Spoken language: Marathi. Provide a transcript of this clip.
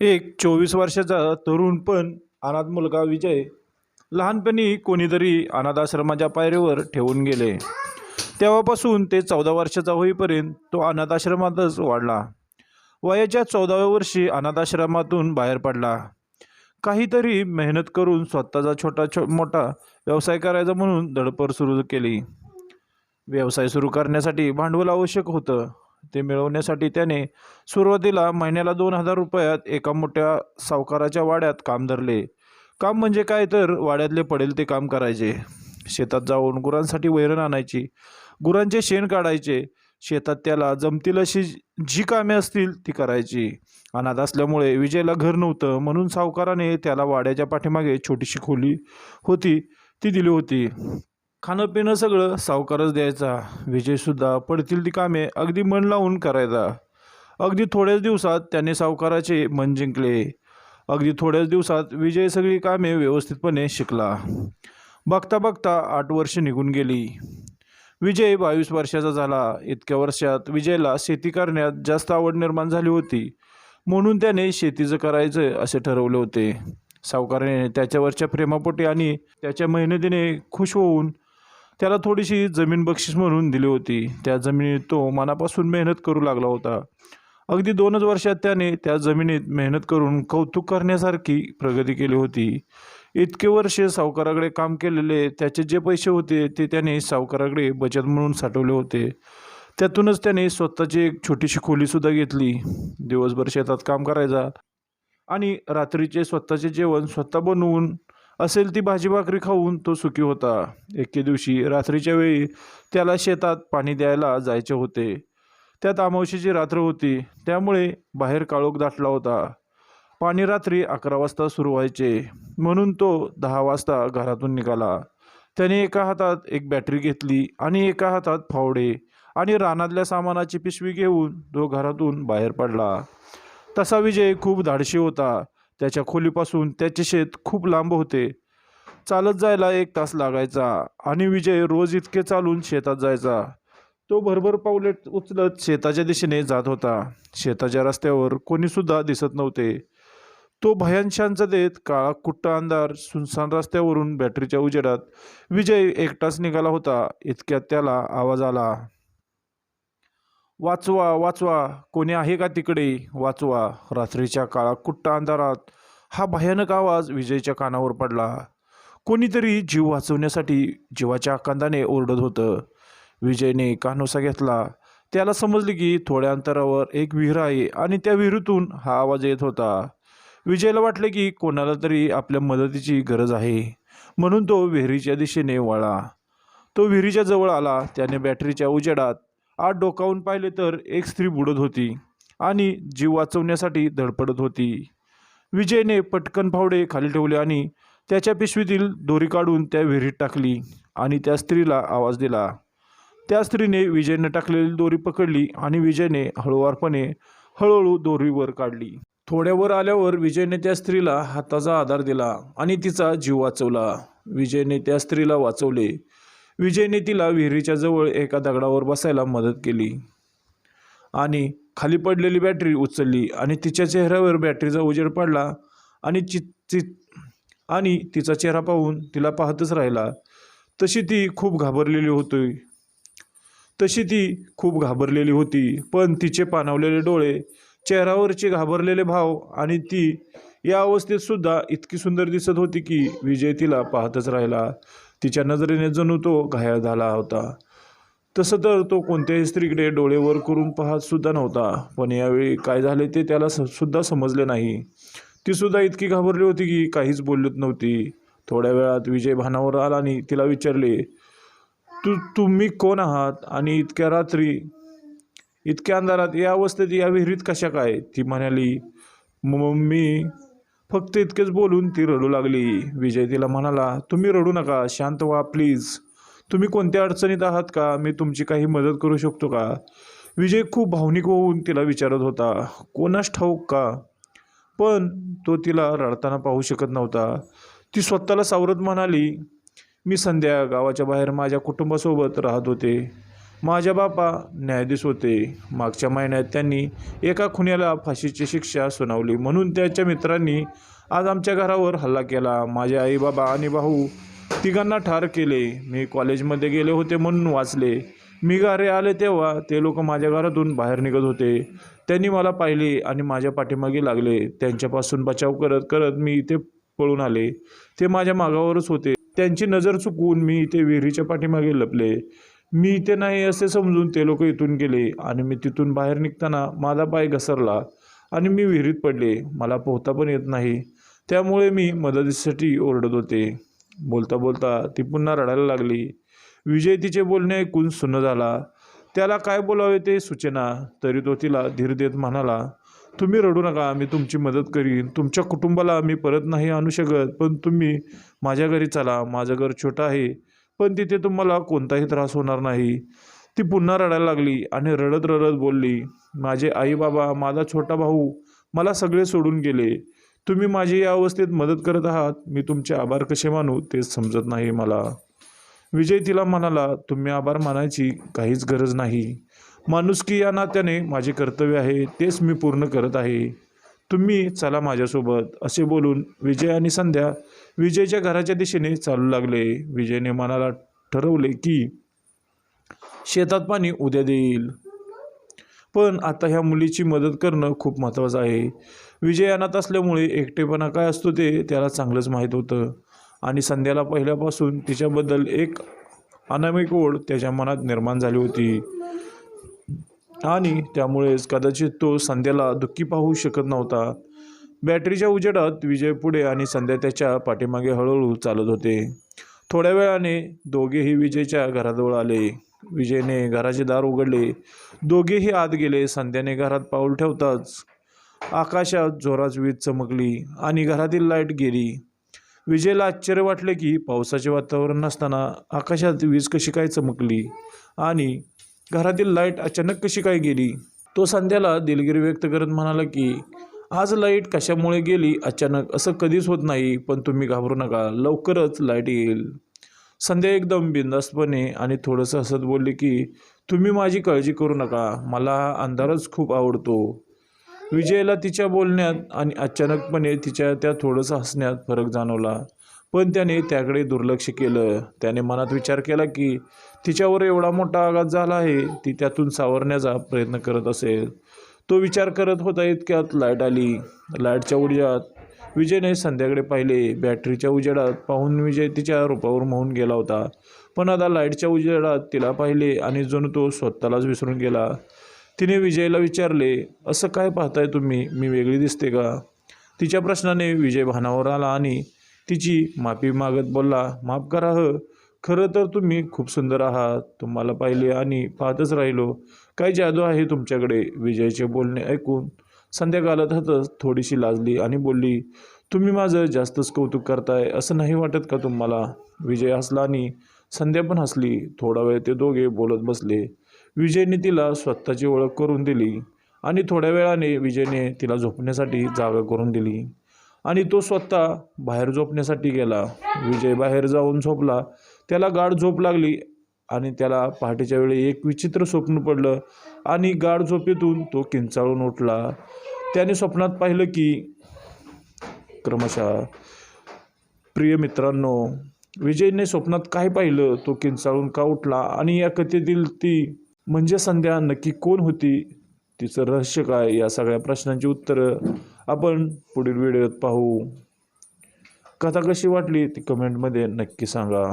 एक 24 वर्षाचा तरुण पण अनाथ मुलगा विजय लहानपणी कोणीतरी अनाथाश्रमाच्या पायरीवर ठेवून गेले. तेव्हापासून ते 14 वर्षाचा होईपर्यंत तो अनाथाश्रमातच वाढला. वयाच्या 14व्या वर्षी अनाथाश्रमातून बाहेर पडला. काहीतरी मेहनत करून स्वतःचा मोठा व्यवसाय करायचा म्हणून धडपड सुरू केली. व्यवसाय सुरू करण्यासाठी भांडवल आवश्यक होतं. ते मिळवण्यासाठी त्याने सुरुवातीला महिन्याला 2,000 रुपयात एका मोठ्या सावकाराच्या वाड्यात काम धरले. काम म्हणजे काय तर वाड्यातले पडेल ते काम करायचे. शेतात जाऊन गुरांसाठी वैरण आणायची, गुरांचे शेण काढायचे. शेतात त्याला जमतील अशी जी कामे असतील ती करायची. अनाथ असल्यामुळे विजयला घर नव्हतं, म्हणून सावकाराने त्याला वाड्याच्या पाठीमागे छोटीशी खोली होती ती दिली होती. खाणं पिणं सगळं सावकारच द्यायचा. विजयसुद्धा पडतील ती कामे अगदी मन लावून करायचा. अगदी थोड्याच दिवसात त्याने सावकाराचे मन जिंकले. अगदी थोड्याच दिवसात विजय सगळी कामे व्यवस्थितपणे शिकला. बघता बघता 8 वर्ष निघून गेली. विजय 22 वर्षाचा झाला. इतक्या वर्षात विजयला शेती करण्यात जास्त आवड निर्माण झाली होती, म्हणून त्याने शेतीचं करायचं असे ठरवले होते. सावकाराने त्याच्यावरच्या प्रेमापोटी आणि त्याच्या मेहनतीने खुश होऊन त्याला थोडीशी जमीन बक्षीस म्हणून दिली होती. त्या जमिनीत तो मनापासून मेहनत करू लागला होता. अगदी 2च वर्षात त्याने त्या जमिनीत मेहनत करून कौतुक करण्यासारखी प्रगती केली होती. इतके वर्षे सावकाराकडे काम केलेले त्याचे जे पैसे होते ते त्याने सावकाराकडे बचत म्हणून साठवले होते. त्यातूनच त्याने स्वतःची एक छोटीशी खोलीसुद्धा घेतली. दिवसभर शेतात काम करायचा आणि रात्रीचे स्वतःचे जेवण स्वतः बनवून असेल ती भाजी भाकरी खाऊन तो सुखी होता. एके दिवशी रात्रीच्या वेळी त्याला शेतात पाणी द्यायला जायचे होते. त्यात अमावस्येची रात्र होती, त्यामुळे बाहेर काळोख दाटला होता. पाणी रात्री 11 वाजता सुरू व्हायचे, म्हणून तो 10 वाजता घरातून निघाला. त्याने एका हातात एक बॅटरी घेतली आणि एका हातात फावडे आणि रानातल्या सामानाची पिशवी घेऊन तो घरातून बाहेर पडला. तसा विजय खूप धाडशी होता. त्याच्या खोलीपासून त्याचे शेत खूप लांब होते. चालत जायला 1 तास लागायचा आणि विजय रोज इतके चालून शेतात जायचा. तो भरभर पावले उचलत शेताच्या दिशेने जात होता. शेताच्या रस्त्यावर कोणीसुद्धा दिसत नव्हते. तो भयान शांततेत काळा कुट्ट अंधार सुनसान रस्त्यावरून बॅटरीच्या उजेडात विजय एकटाच निघाला होता. इतक्यात त्याला आवाज आला, वाचवा वाचवा, कोणी आहे का तिकडे, वाचवा. रात्रीच्या काळा कुट्ट अंधारात हा भयानक आवाज विजयच्या कानावर पडला. कोणीतरी जीव वाचवण्यासाठी जीवाच्या आकांताने ओरडत होतं. विजयने कानोसा घेतला. त्याला समजले की थोड्या अंतरावर एक विहीर आहे आणि त्या विहिरीतून हा आवाज येत होता. विजयला वाटले की कोणाला तरी आपल्या मदतीची गरज आहे, म्हणून तो विहिरीच्या दिशेने वळला. तो विहिरीच्या जवळ आला. त्याने बॅटरीच्या उजेडात आत डोकावून पाहिले तर एक स्त्री बुडत होती आणि जीव वाचवण्यासाठी धडपडत होती. विजयने पटकन फावडे खाली ठेवले आणि त्याच्या पिशवीतील दोरी काढून त्या विहिरीत टाकली आणि त्या स्त्रीला आवाज दिला. त्या स्त्रीने विजयने टाकलेली दोरी पकडली आणि विजयने हळूहळू दोरी वर काढली. थोड्या वर आल्यावर विजयने त्या स्त्रीला हाताचा आधार दिला आणि तिचा जीव वाचवला. विजयने त्या स्त्रीला वाचवले. विजयने तिला विहिरीच्या जवळ एका दगडावर बसायला मदत केली आणि खाली पडलेली बॅटरी उचलली आणि तिच्या चेहऱ्यावर बॅटरीचा उजेड पडला आणि तिचा चेहरा पाहून तिला पाहतच राहिला. तशी ती खूप घाबरलेली होती, पण तिचे पाणावलेले डोळे, चेहऱ्यावरचे घाबरलेले भाव आणि ती या अवस्थेत सुद्धा इतकी सुंदर दिसत होती की विजय तिला पाहतच राहिला. तिच्या नजरेने जणू तो घायाळ झाला होता. तसं तर तो कोणत्याही स्त्रीकडे डोळे वर करून पाहत सुद्धा नव्हता, पण यावेळी काय झाले ते त्याला सुद्धा समजले नाही. ती सुद्धा इतकी घाबरली होती की काहीच बोलत नव्हती. थोड्या वेळात विजय भानावर आला आणि तिला विचारले, तुम्ही कोण आहात आणि इतक्या रात्री, इतक्या अंधारात, या अवस्थेत या विहिरीत कशा काय? ती म्हणाली, मी फक्त इतकेच. बोलून ती रडू लागली. विजय तिला म्हणाला, तुम्ही रडू नका, शांत व्हा प्लीज. तुम्ही कोणत्या अडचणीत आहात का? मी तुमची काही मदत करू शकतो का? विजय खूप भावनिक होऊन तिला विचारत होता. कोणास ठाऊक का, पण तो तिला रडताना पाहू शकत नव्हता. ती स्वतःला सावरत म्हणाली, मी संध्या गावाच्या बाहेर माझ्या कुटुंबासोबत राहत होते. माझे बाबा न्यायाधीश होते. मागच्या महिन्यात त्यांनी एका खुन्याला फाशीची शिक्षा सुनावली म्हणून त्याच्या मित्रांनी आज आमच्या घरावर हल्ला केला. माझे आई बाबा आणि भाऊ तिघांना ठार केले. मी कॉलेजमध्ये गेले होते म्हणून वाचले. मी घरी आले तेव्हा ते लोक माझ्या घरातून बाहेर निघत होते. त्यांनी मला पाहिले आणि माझ्या पाठीमागे लागले. त्यांच्यापासून बचाव करत करत मी इथे पळून आले. ते माझ्या मागावरच होते. त्यांची नजर चुकवून मी इथे विहिरीच्या पाठीमागे लपले. मी इथे नाही असे समजून ते लोक इथून गेले आणि मी तिथून बाहेर निघताना माझा पाय घसरला आणि मी विहिरीत पडले. मला पोहता पण येत नाही, त्यामुळे मी मदतीसाठी ओरडत होते. बोलता बोलता ती पुन्हा रडायला लागली. विजय तिचे बोलणे ऐकून सुन्न झाला. त्याला काय बोलावे ते सुचेना. तरी तो तिला धीर देत म्हणाला, तुम्ही रडू नका, मी तुमची मदत करीन. तुमच्या कुटुंबाला मी परत नाही आणू शकत, पण तुम्ही माझ्या घरी चला. माझं घर छोटं आहे, पण तिथे तुम्हाला कोणताही त्रास होणार नाही. ती पुन्हा रडायला लागली आणि रडत रडत बोलली, माझे आई बाबा, माझा छोटा भाऊ मला सगळे सोडून गेले. तुम्ही माझी या अवस्थेत मदत करत आहात. मी तुमचे आभार कसे मानू तेच समजत नाही मला. विजय तिला म्हणाला, तुम्ही आभार मानायची काहीच गरज नाही. माणुसकी या नात्याने माझे कर्तव्य आहे, तेच मी पूर्ण करत आहे. तुम्ही चला माझ्यासोबत. असे बोलून विजय आणि संध्या विजयच्या घराच्या दिशेने चालू लागले. विजयने मनाला ठरवले की शेतात पाणी उद्या देईल, पण आता ह्या मुलीची मदत करणं खूप महत्त्वाचं आहे. विजय अनाथ असल्यामुळे एकटेपणा काय असतो ते त्याला चांगलंच माहीत होतं आणि संध्याला पहिल्यापासून तिच्याबद्दल एक अनामिक ओढ त्याच्या मनात निर्माण झाली होती आणि त्यामुळेच कदाचित तो संध्याला दुःखी पाहू शकत नव्हता. बॅटरीच्या उजेडात विजय पुढे आणि संध्या त्याच्या पाठीमागे हळूहळू चालत होते. थोड्या वेळाने दोघेही विजयच्या घराजवळ आले. विजयने घराचे दार उघडले. दोघेही आत गेले. संध्याने घरात पाऊल ठेवताच आकाशात जोरात वीज चमकली आणि घरातील लाईट गेली. विजयला आश्चर्य वाटले की पावसाचे वातावरण नसताना आकाशात वीज कशी काय चमकली आणि घरातील लाईट अचानक कशी काय गेली. तो संध्याला दिलगिरी व्यक्त करत म्हणाला की आज लाईट कशामुळे गेली अचानक असं कधीच होत नाही, पण तुम्ही घाबरू नका, लवकरच लाईट येईल. संध्या एकदम बिनधास्तपणे आणि थोडंसं हसत बोलली की तुम्ही माझी काळजी करू नका, मला हा अंधारच खूप आवडतो. विजयला तिच्या बोलण्यात आणि अचानकपणे तिच्या त्या थोडंसं हसण्यात फरक जाणवला, पण त्याने त्याकडे दुर्लक्ष केलं. त्याने मनात विचार केला की तिच्यावर एवढा मोठा आघात झाला आहे, ती त्यातून सावरण्याचा प्रयत्न करत असेल. तो विचार करत होता इतक्यात लाईट आली. लाईटच्या उजेडात विजयने संध्याकडे पाहिले. बॅटरीच्या उजेडात पाहून विजय तिच्या रूपावर मोहून गेला होता, पण आता लाईटच्या उजेडात तिला पाहिले आणि जणू तो स्वतःलाच विसरून गेला. तिने विजयला विचारले, असं काय पाहताय तुम्ही, मी वेगळी दिसते का? तिच्या प्रश्नाने विजय भानावर आला आणि तिची माफी मागत बोलला, माफ करा खरं तर तुम्ही खूप सुंदर आहात. तुम्हाला पाहिले आणि पाहतच राहिलो. काय जादू आहे तुमच्याकडे. विजयचे बोलणे ऐकून संध्या गालत हसत थोडीशी लाजली आणि बोलली, तुम्ही माझं जास्तच कौतुक करताय, असं नाही वाटत का तुम्हाला? विजय हसला आणि संध्या पण हसली. थोडा वेळ ते दोघे बोलत बसले. विजयने तिला स्वतःची ओळख करून दिली आणि थोड्या वेळाने विजयने तिला झोपण्यासाठी जागा करून दिली आणि तो स्वतः बाहेर झोपण्यासाठी गेला. विजय बाहेर जाऊन झोपला. त्याला गाढ झोप लागली आणि त्याला पहाटेच्या वेळी एक विचित्र स्वप्न पडलं आणि गाढ झोपेतून तो किंचाळून उठला. त्याने स्वप्नात पाहिलं की क्रमशः प्रिय मित्रांनो, विजयने स्वप्नात काय पाहिलं, तो किंचाळून का उठला आणि या कथेतील ती म्हणजे संध्या नक्की कोण होती, तिचं रहस्य काय, या सगळ्या प्रश्नांची उत्तरं आपण पुढील व्हिडिओत पाहू. कथा कशी वाटली ती कमेंटमध्ये नक्की सांगा.